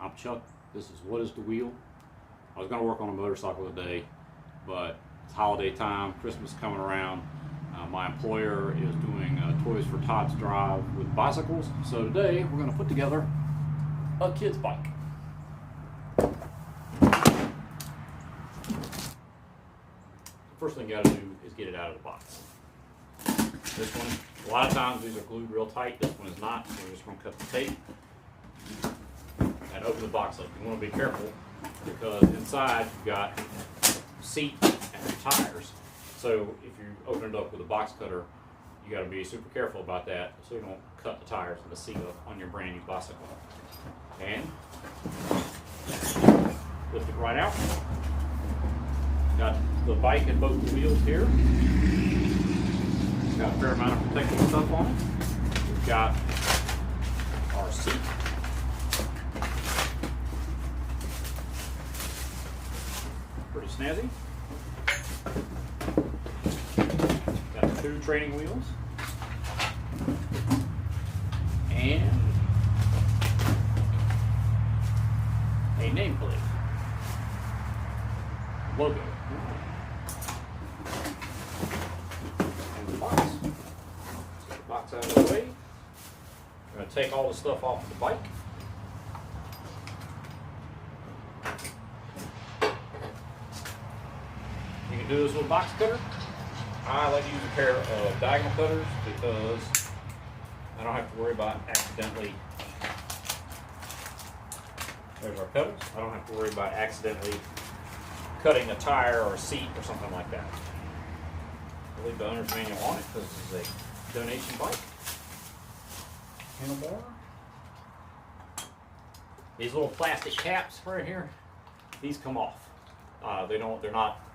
I'm Chuck. This is What is the Wheel? I was going to work on a motorcycle today, but it's holiday time, Christmas coming around. My employer is doing Toys for Tots drive with bicycles, so today we're going to put together a kid's bike. First thing you got to do is get it out of the box. This one, a lot of times these are glued real tight. This one is not, so we're just going to cut the tape and open the box up. You want to be careful because inside you've got seat and tires. So if you open it up with a box cutter, you got to be super careful about that so you don't cut the tires and the seat up on your brand new bicycle. And lift it right out. Got the bike and both the wheels here. Got a fair amount of protective stuff on it. We've got our seat. Pretty snazzy. Got 2 training wheels. And a nameplate. Logo. And the box. Get the box out of the way. I'm going to take all the stuff off of the bike. You can do this with a box cutter. I like to use a pair of diagonal cutters because I don't have to worry about accidentally. There's our pedals. I don't have to worry about accidentally cutting a tire or a seat or something like that. I'll leave the owner's manual on it because this is a donation bike. Handlebar. These little plastic caps right here, these come off.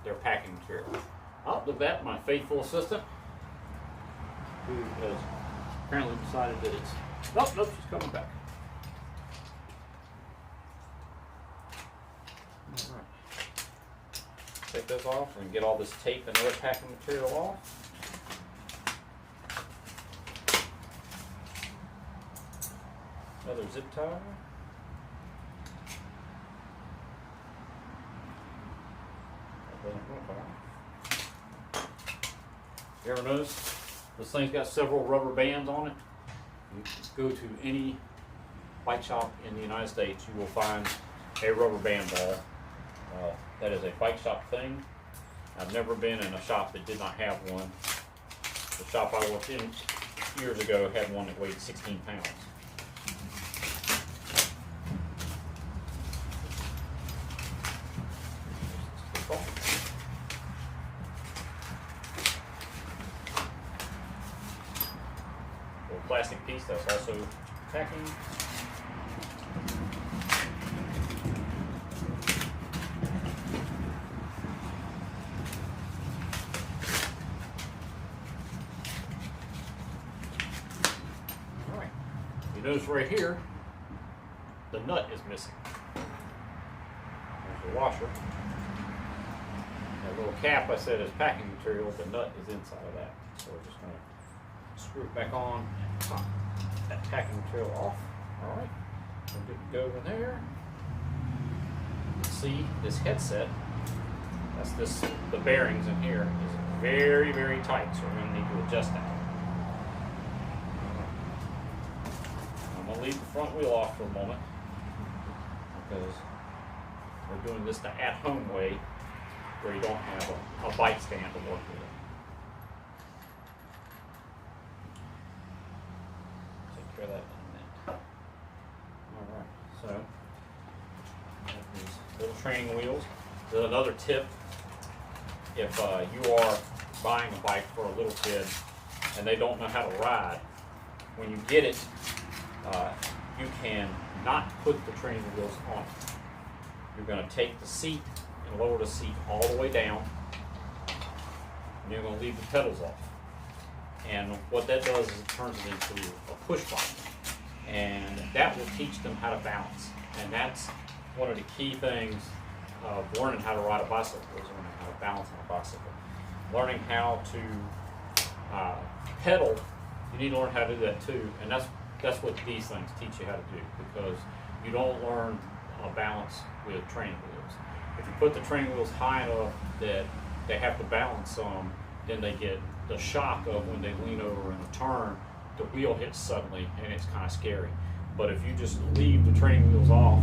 They're packing material. Oh, look at that, my faithful assistant, who has apparently decided that it's, nope, she's coming back. All right. Take those off and get all this tape and other packing material off. Another zip tie. You ever notice this thing's got several rubber bands on it? You go to any bike shop in the United States, you will find a rubber band ball. That is a bike shop thing. I've never been in a shop that did not have one. The shop I worked in years ago had one that weighed 16 pounds. Little plastic piece that's also packing. You notice right here, the nut is missing. There's the washer. That little cap I said is packing material, the nut is inside of that. So we're just going to screw it back on and pop that packing material off. All right, we're good to go over there. See this headset, the bearings in here is very, very tight, so we're going to need to adjust that. I'm going to leave the front wheel off for a moment because we're doing this the at-home way where you don't have a bike stand to work with. Take care of that in a minute. Alright, so these little training wheels. There's another tip. If you are buying a bike for a little kid and they don't know how to ride, when you get it, you can not put the training wheels on it. You're going to take the seat and lower the seat all the way down, and you're going to leave the pedals off. And what that does is it turns it into a push bike, and that will teach them how to balance. And that's one of the key things of learning how to ride a bicycle, is learning how to balance on a bicycle. Learning how to pedal, you need to learn how to do that too, and that's what these things teach you how to do, because you don't learn balance with training wheels. If you put the training wheels high enough that they have to balance some, then they get the shock of when they lean over in a turn, the wheel hits suddenly, and it's kind of scary. But if you just leave the training wheels off,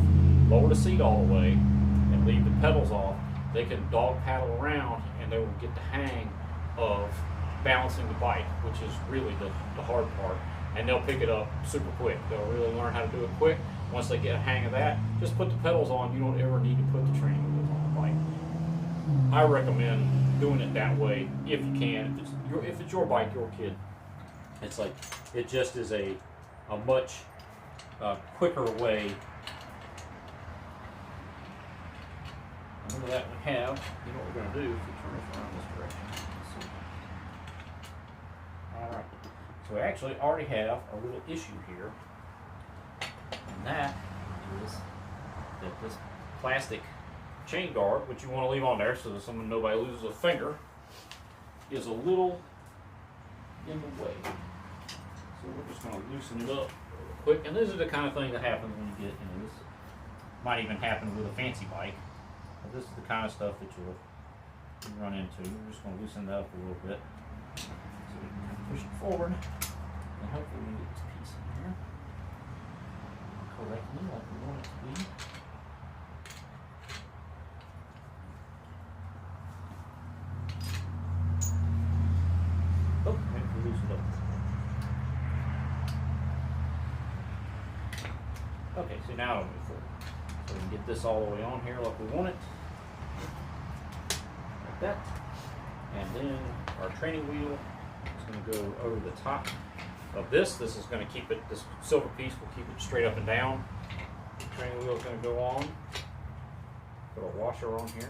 lower the seat all the way, and leave the pedals off, they can dog paddle around, and they will get the hang of balancing the bike, which is really the hard part. And they'll pick it up super quick. They'll really learn how to do it quick. Once they get a hang of that, just put the pedals on. You don't ever need to put the training wheels on the bike. I recommend doing it that way if you can. If it's your bike, your kid, it's like it just is a much quicker way. Remember that we have. You know what we're going to do if we turn this around this direction. Let's see. All right. So we actually already have a little issue here, and that is that this plastic chain guard, which you want to leave on there so that nobody loses a finger, is a little in the way. So we're just going to loosen it up real quick. And this is the kind of thing that happens when you get, this might even happen with a fancy bike. But this is the kind of stuff that you'll run into. We're just going to loosen that up a little bit. So we can push it forward, and hopefully we can get this piece in here correctly like we want it to be. Oh, maybe we loosen it up. Okay, so now I'll move forward. So we can get this all the way on here like we want it. Like that. And then our training wheel is going to go over the top of this. This is going to keep it, this silver piece will keep it straight up and down. The training wheel is going to go on. Put a washer on here.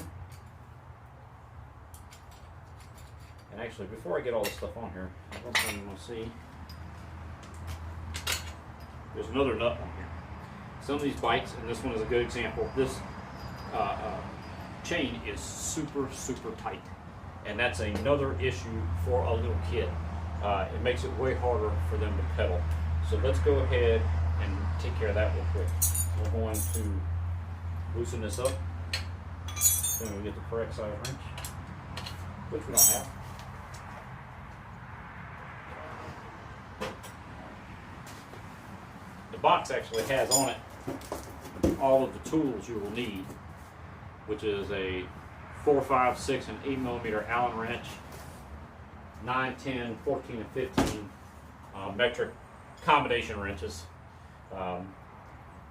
And actually, before I get all this stuff on here, one thing you want to see, there's another nut on here. Some of these bikes, and this one is a good example, this chain is super, super tight. And that's another issue for a little kid. It makes it way harder for them to pedal. So let's go ahead and take care of that real quick. We're going to loosen this up. Then we get the correct size wrench, which we don't have. The box actually has on it all of the tools you will need, which is a 4, 5, 6, and 8 millimeter Allen wrench, 9, 10, 14, and 15 metric combination wrenches.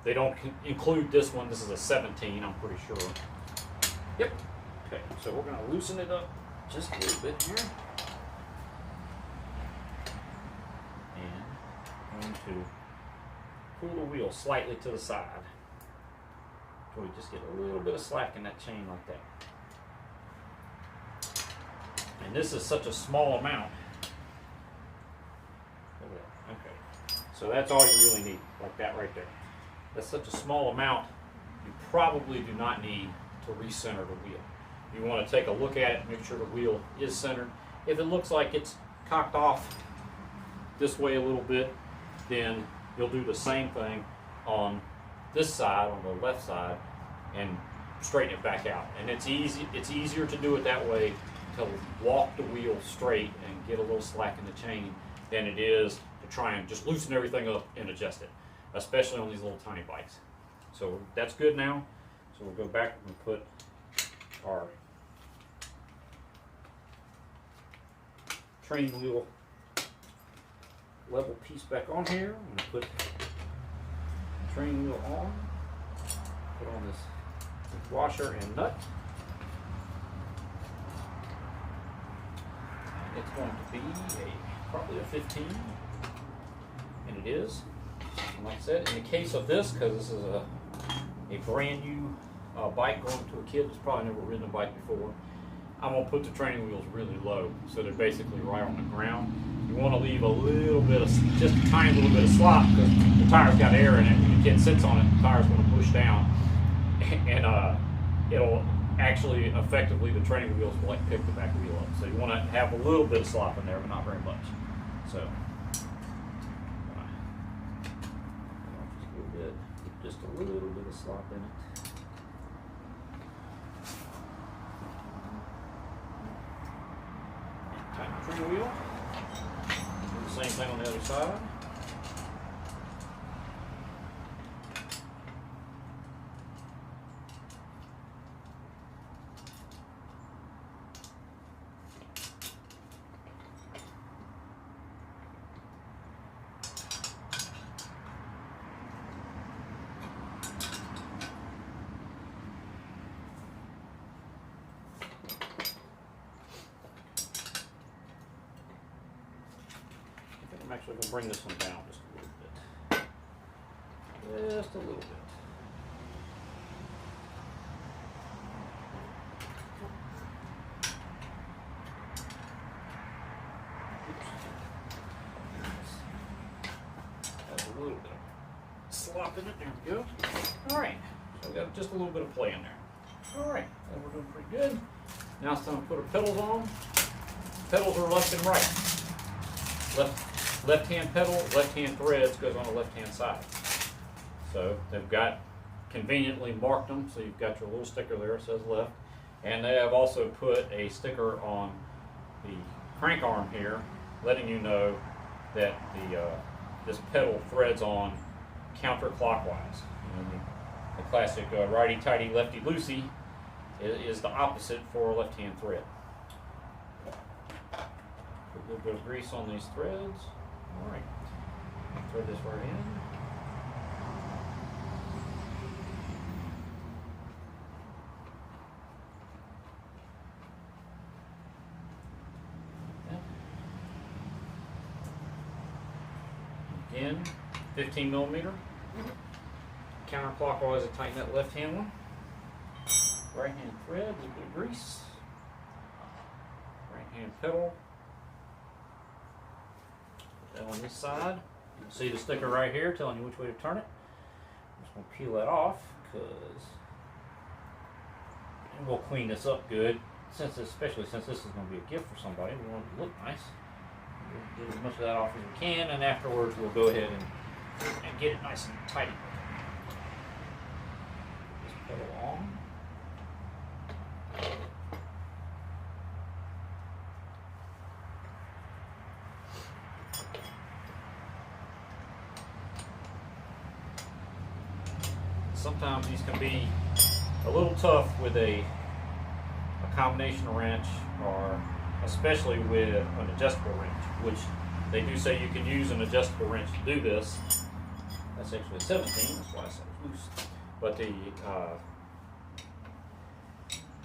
They don't include this one. This is a 17, I'm pretty sure. Yep. Okay, so we're going to loosen it up just a little bit here. And going to pull the wheel slightly to the side. So we just get a little bit of slack in that chain like that. And this is such a small amount. Okay, so that's all you really need, like that right there. That's such a small amount, you probably do not need to recenter the wheel. You want to take a look at it, make sure the wheel is centered. If it looks like it's cocked off this way a little bit, then you'll do the same thing on this side, on the left side, and straighten it back out. And it's easier to do it that way, to walk the wheel straight and get a little slack in the chain, than it is to try and just loosen everything up and adjust it, especially on these little tiny bikes. So that's good now. So we'll go back and put our training wheel level piece back on here. I'm going to put the training wheel on, put on this washer and nut. It's going to be probably a 15, and it is. And like I said, in the case of this, because this is a brand new bike going to a kid that's probably never ridden a bike before, I'm going to put the training wheels really low, so they're basically right on the ground. You want to leave a little bit of, just a tiny little bit of slop, because the tire's got air in it. When your kid sits on it, the tire's going to push down, and it'll actually effectively, the training wheels will like pick the back wheel up. So you want to have a little bit of slop in there, but not very much. So just a little bit, just a little bit of slop in it. Tighten the trigger wheel. Do the same thing on the other side. I'm actually going to bring this one down just a little bit. Just a little bit. Oops. That's a little bit of slop in it. There we go. Alright, so we got just a little bit of play in there. Alright, we're doing pretty good. Now it's time to put our pedals on. Pedals are left and right. Left-hand pedal, left-hand threads goes on the left-hand side. So they've got conveniently marked them, so you've got your little sticker there that says left. And they have also put a sticker on the crank arm here, letting you know that this pedal threads on counterclockwise. The classic righty-tighty, lefty-loosey is the opposite for a left-hand thread. Put a little bit of grease on these threads. All right, thread this right in. Again, 15 millimeter. Counterclockwise to tighten that left hand one. Right hand thread, a little bit of grease. Right hand pedal. On this side, you can see the sticker right here telling you which way to turn it. I'm just going to peel that off and we'll clean this up good. Especially since this is going to be a gift for somebody, we want it to look nice. We'll get as much of that off as we can, and afterwards we'll go ahead and get it nice and tidy. Put this pedal on. Sometimes these can be a little tough with a combination wrench, or especially with an adjustable wrench, which they do say you can use an adjustable wrench to do this. That's actually 17, that's why I said it was loose. But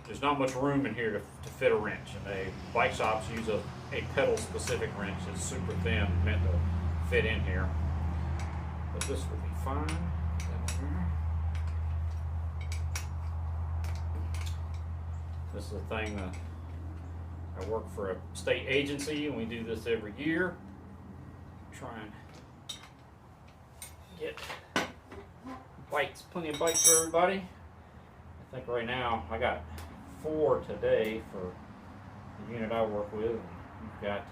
there's not much room in here to fit a wrench, and bike shops use a pedal specific wrench that's super thin, meant to fit in here. But this will be fine. This is a thing that I work for a state agency, and we do this every year. Try and get bikes, plenty of bikes for everybody. I think right now I got 4 today for the unit I work with. We've got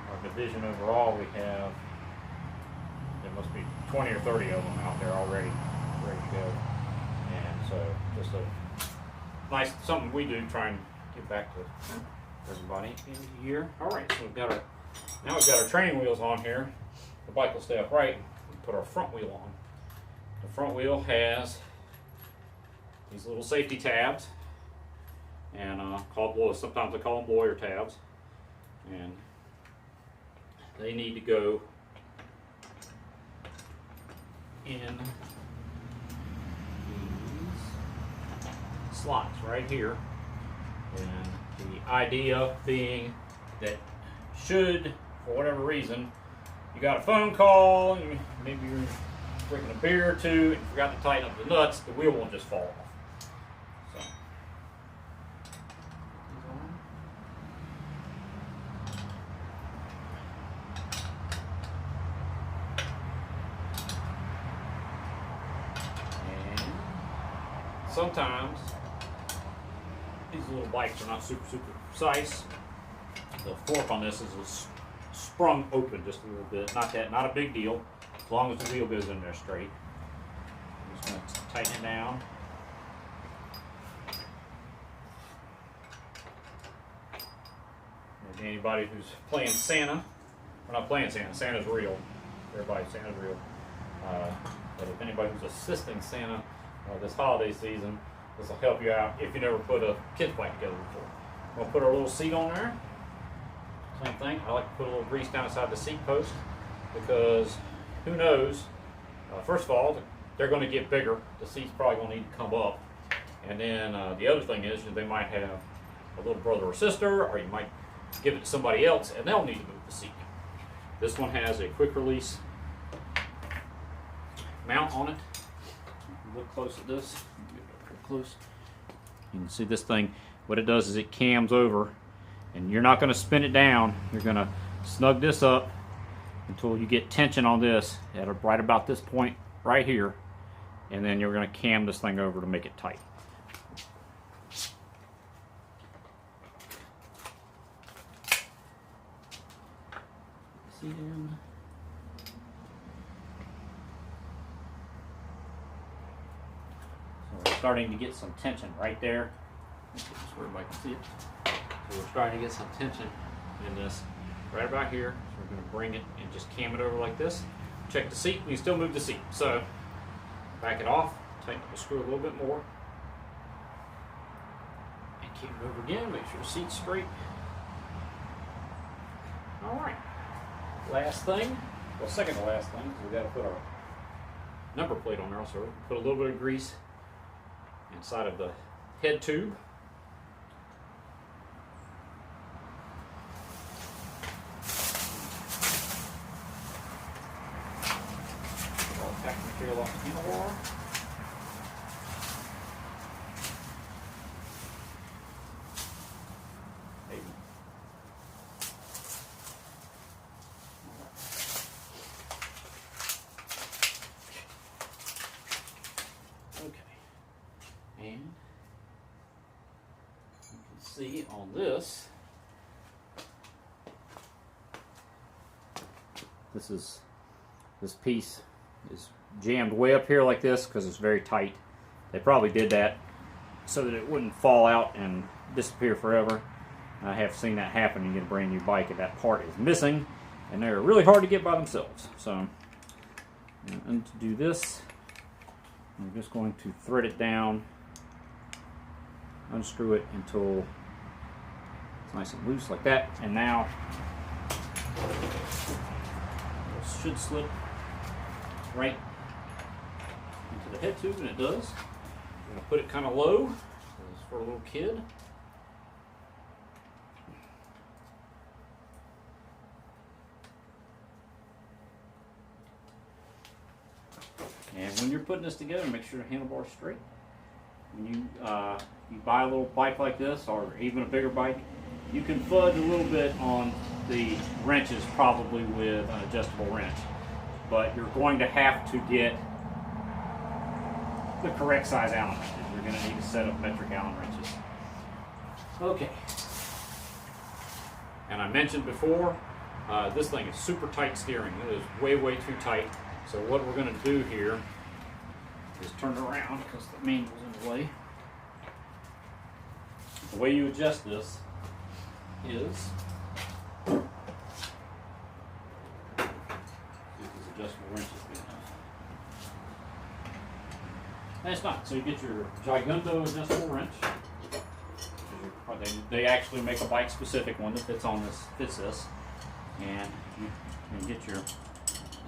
our division overall. We have, there must be 20 or 30 of them out there already ready to go. And so just a nice, something we do, try and give back to everybody at the end of the year. Alright, so now we've got our training wheels on here. The bike will stay upright. We put our front wheel on. The front wheel has these little safety tabs, and sometimes I call them lawyer tabs, and they need to go in slots right here. And the idea being that should, for whatever reason, you got a phone call, and maybe you're drinking a beer or two and you forgot to tighten up the nuts, the wheel won't just fall off. So. And sometimes these little bikes are not super precise. The fork on this is sprung open just a little bit. Not a big deal, as long as the wheel goes in there straight. I'm just going to tighten it down. And anybody who's playing Santa, we're not playing Santa. Santa's real. Everybody, Santa's real. But if anybody who's assisting Santa this holiday season, this will help you out if you never put a kid's bike together before. We'll put our little seat on there. Same thing. I like to put a little grease down inside the seat post because who knows? First of all, they're going to get bigger. The seat's probably going to need to come up. And then the other thing is they might have a little brother or sister, or you might give it to somebody else and they'll need to move the seat. This one has a quick release mount on it. Look close at this. Get close. You can see this thing. What it does is it cams over, and you're not going to spin it down. You're going to snug this up until you get tension on this at right about this point right here, and then you're going to cam this thing over to make it tight. See down. So we're starting to get some tension right there. Just where everybody can see it. So we're starting to get some tension in this right about here. So we're going to bring it and just cam it over like this. Check the seat. We can still move the seat. So back it off, tighten up the screw a little bit more, and cam it over again. Make sure the seat's straight. All right. Last thing, well, second to last thing, is we got to put our number plate on there. So put a little bit of grease inside of the head tube. Put all the packing material off the handlebar. And you can see on this, this piece is jammed way up here like this because it's very tight. They probably did that so that it wouldn't fall out and disappear forever. I have seen that happen. You get a brand new bike and that part is missing, and they're really hard to get by themselves. So, and to do this, I'm just going to thread it down, unscrew it until it's nice and loose like that, and now it should slip right into the head tube, and it does. I'm going to put it kind of low, this is for a little kid. And when you're putting this together, make sure the handlebar's straight. When you buy a little bike like this, or even a bigger bike, you can fudge a little bit on the wrenches, probably with an adjustable wrench. But you're going to have to get the correct size Allen wrenches. You're going to need a set of metric Allen wrenches. Okay. And I mentioned before, this thing is super tight steering. It is way, way too tight. So what we're going to do here is turn it around because the manual's in the way. The way you adjust this is see if these adjustable wrenches big enough. And it's not. So you get your Gigundo adjustable wrench. They actually make a bike specific one that fits this, and you get your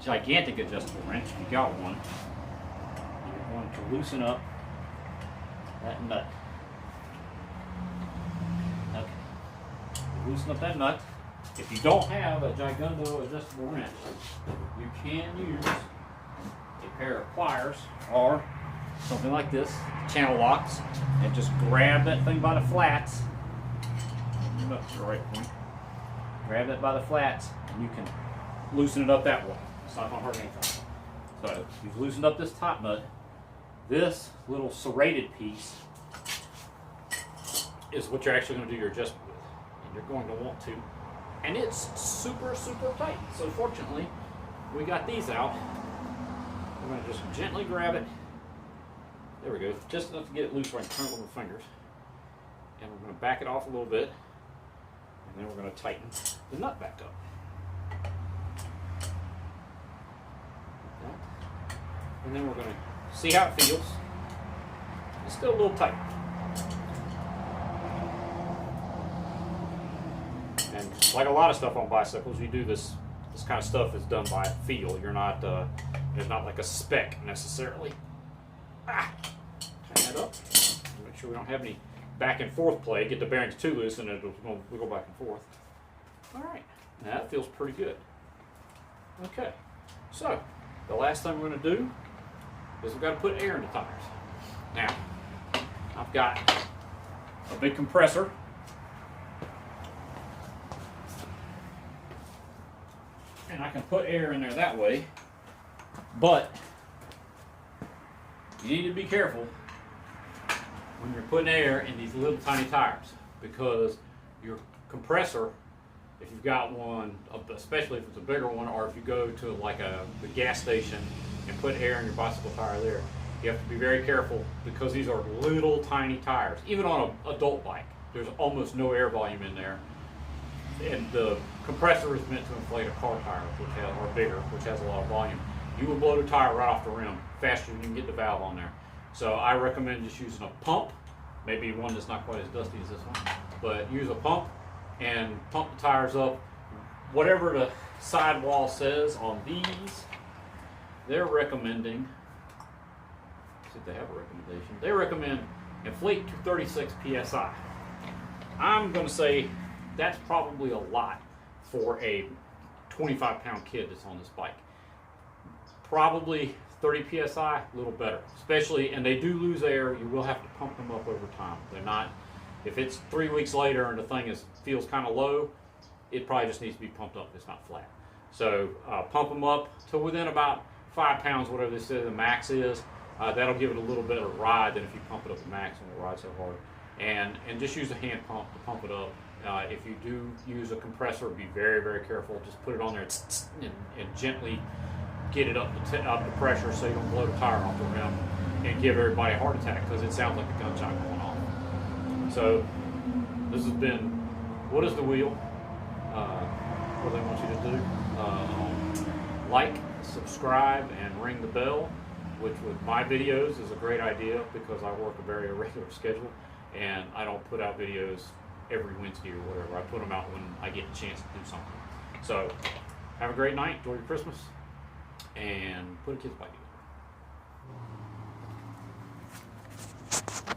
gigantic adjustable wrench. If you got one, you're going to loosen up that nut. Okay. You loosen up that nut. If you don't have a Gigundo adjustable wrench, you can use a pair of pliers or something like this, channel locks, and just grab that thing by the flats. Up to the right point. Grab that by the flats, and you can loosen it up that way. It's not going to hurt anything. So you've loosened up this top nut. This little serrated piece is what you're actually going to do your adjustment with. And you're going to want to and it's super, super tight. So fortunately, we got these out. We're going to just gently grab it. There we go, just enough to get it loose where I can turn it with my fingers. And we're going to back it off a little bit, and then we're going to tighten the nut back up. Like that. And then we're going to see how it feels. It's still a little tight. And like a lot of stuff on bicycles, you do this kind of stuff is done by feel. You're not, there's not like a spec necessarily. Tighten that up. Make sure we don't have any back and forth play. Get the bearings too loose and it'll wiggle back and forth. All right, now that feels pretty good. Okay, so the last thing we're going to do is we've got to put air in the tires. Now, I've got a big compressor. And I can put air in there that way, but you need to be careful when you're putting air in these little tiny tires, because your compressor, if you've got one, especially if it's a bigger one, or if you go to like the gas station and put air in your bicycle tire there, you have to be very careful, because these are little tiny tires. Even on an adult bike, there's almost no air volume in there. And the compressor is meant to inflate a car tire, or bigger, which has a lot of volume. You will blow the tire right off the rim faster than you can get the valve on there. So I recommend just using a pump, maybe one that's not quite as dusty as this one, but use a pump and pump the tires up. Whatever the sidewall says on these, they're recommending, see if they have a recommendation, they recommend inflate to 36 PSI. I'm going to say that's probably a lot for a 25-pound kid that's on this bike. Probably 30 PSI, a little better. Especially, and they do lose air, you will have to pump them up over time. They're not, if it's 3 weeks later and the thing feels kind of low, it probably just needs to be pumped up, it's not flat. So pump them up to within about 5 pounds, whatever they say the max is. That'll give it a little better ride than if you pump it up to max and it'll ride so hard. And just use a hand pump to pump it up. If you do use a compressor, be very, very careful. Just put it on there and gently get it up the pressure so you don't blow the tire off the rim and give everybody a heart attack, because it sounds like a gunshot going off. So this has been What is the Wheel? What they want you to do. Like, subscribe, and ring the bell, which with my videos is a great idea, because I work a very irregular schedule and I don't put out videos every Wednesday or whatever. I put them out when I get a chance to do something. So have a great night, enjoy your Christmas, and put a kid's bike together.